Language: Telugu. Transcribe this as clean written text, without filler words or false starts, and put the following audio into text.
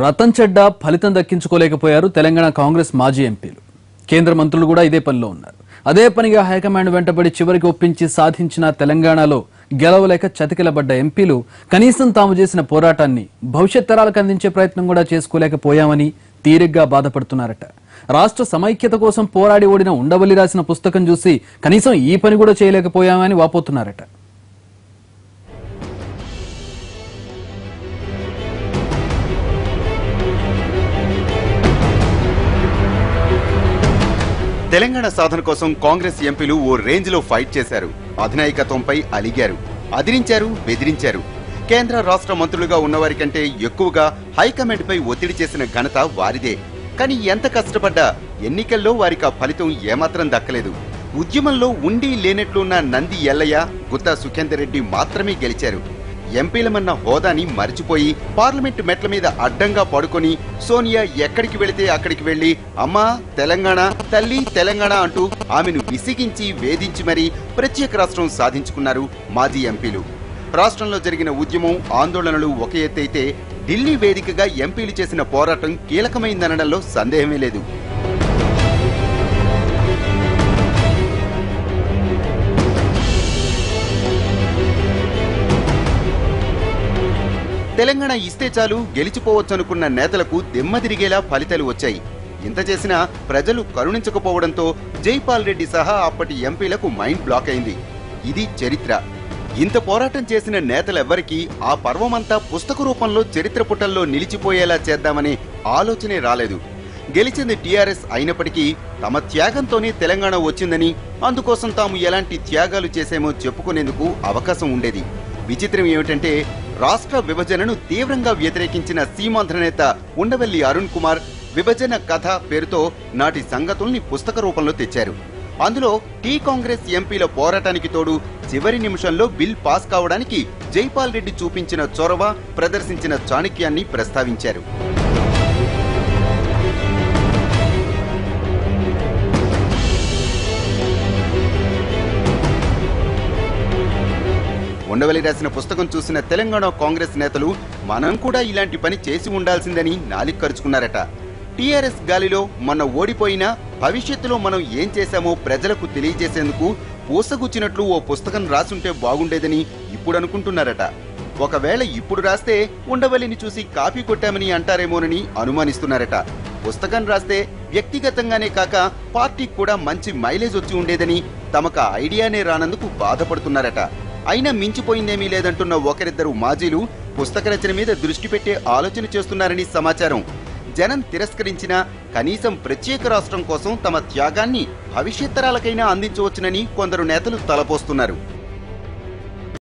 రతన్ చెడ్డా ఫలితం దక్కించుకోలేకపోయారు తెలంగాణ కాంగ్రెస్ మాజీ ఎంపీలు. కేంద్ర మంత్రులు కూడా ఇదే పనిలో ఉన్నారు. అదే పనిగా హైకమాండ్ వెంటబడి చివరికి ఒప్పించి సాధించిన తెలంగాణలో గెలవలేక చతికిలబడ్డ ఎంపీలు కనీసం తాము చేసిన పోరాటాన్ని భవిష్యత్ తరాలకు అందించే ప్రయత్నం కూడా చేసుకోలేకపోయామని తీరిగ్గా బాధపడుతున్నారట. రాష్ట్ర సమైక్యత కోసం పోరాడి ఓడిన ఉండవల్లి రాసిన పుస్తకం చూసి కనీసం ఈ పని కూడా చేయలేకపోయామని వాపోతున్నారట. తెలంగాణ సాధన కోసం కాంగ్రెస్ ఎంపీలు ఓ రేంజ్ లో ఫైట్ చేశారు. అధినాయకత్వంపై అలిగారు, అదిరించారు, బెదిరించారు. కేంద్ర రాష్ట్ర మంత్రులుగా ఉన్నవారి కంటే ఎక్కువగా హైకమాండ్ పై ఒత్తిడి చేసిన ఘనత వారిదే. కానీ ఎంత కష్టపడ్డా ఎన్నికల్లో వారికి ఆ ఫలితం ఏమాత్రం దక్కలేదు. ఉద్యమంలో ఉండి లేనట్లున్న నంది ఎల్లయ్య, గుత్తా సుఖేందర్ రెడ్డి మాత్రమే గెలిచారు. ఎంపీలమన్న హోదాని మరిచిపోయి పార్లమెంటు మెట్ల మీద అడ్డంగా పడుకొని సోనియా ఎక్కడికి వెళితే అక్కడికి వెళ్లి అమ్మా తెలంగాణ, తల్లి తెలంగాణ అంటూ ఆమెను విసిగించి వేధించి మరీ ప్రత్యేక రాష్ట్రం సాధించుకున్నారు మాజీ ఎంపీలు. రాష్ట్రంలో జరిగిన ఉద్యమం, ఆందోళనలు ఒక ఎత్తైతే ఢిల్లీ వేదికగా ఎంపీలు చేసిన పోరాటం కీలకమైందనడంలో సందేహమే లేదు. తెలంగాణ ఇస్తే చాలు గెలిచిపోవచ్చనుకున్న నేతలకు దిమ్మదిరిగేలా ఫలితాలు వచ్చాయి. ఇంత చేసినా ప్రజలు కరుణించకపోవడంతో జైపాల్ రెడ్డి సహా అప్పటి ఎంపీలకు మైండ్ బ్లాక్ అయింది. ఇది చరిత్ర. ఇంత పోరాటం చేసిన నేతలెవ్వరికీ ఆ పర్వమంతా పుస్తక రూపంలో చరిత్ర పుటల్లో నిలిచిపోయేలా చేద్దామనే ఆలోచనే రాలేదు. గెలిచింది టీఆర్ఎస్ అయినప్పటికీ తమ త్యాగంతోనే తెలంగాణ వచ్చిందని, అందుకోసం తాము ఎలాంటి త్యాగాలు చేసేమో చెప్పుకునేందుకు అవకాశం ఉండేది. విచిత్రం ఏమిటంటే రాష్ట్ర విభజనను తీవ్రంగా వ్యతిరేకించిన సీమాంధ్ర నేత ఉండవల్లి అరుణ్ కుమార్ విభజన కథ పేరుతో నాటి సంగతుల్ని పుస్తక రూపంలో తెచ్చారు. అందులో టీ కాంగ్రెస్ ఎంపీల పోరాటానికి తోడు చివరి నిమిషంలో బిల్ పాస్ కావడానికి జైపాల్ రెడ్డి చూపించిన చొరవ, ప్రదర్శించిన చాణక్యాన్ని ప్రస్తావించారు. ఉండవల్లి రాసిన పుస్తకం చూసిన తెలంగాణ కాంగ్రెస్ నేతలు మనం కూడా ఇలాంటి పని చేసి ఉండాల్సిందని నాలిక కరుచుకున్నారట. టీఆర్ఎస్ గాలిలో మొన్న ఓడిపోయినా భవిష్యత్తులో మనం ఏం చేశామో ప్రజలకు తెలియజేసేందుకు పూసగుచ్చినట్లు ఓ పుస్తకం రాసుంటే బాగుండేదని ఇప్పుడు అనుకుంటున్నారట. ఒకవేళ ఇప్పుడు రాస్తే ఉండవల్లిని చూసి కాపీ కొట్టామని అంటారేమోనని అనుమానిస్తున్నారట. పుస్తకం రాస్తే వ్యక్తిగతంగానే కాక పార్టీకి కూడా మంచి మైలేజ్ వచ్చి ఉండేదని, తమకు ఐడియానే రానందుకు బాధపడుతున్నారట. అయినా మించిపోయిందేమీ లేదంటున్న ఒకరిద్దరు మాజీలు పుస్తక రచన మీద దృష్టి పెట్టే ఆలోచన చేస్తున్నారని సమాచారం. జనం తిరస్కరించినా కనీసం ప్రత్యేక రాష్ట్రం కోసం తమ త్యాగాన్ని భవిష్యత్ తరాలకైనా అందించవచ్చునని కొందరు నేతలు తలపోస్తున్నారు.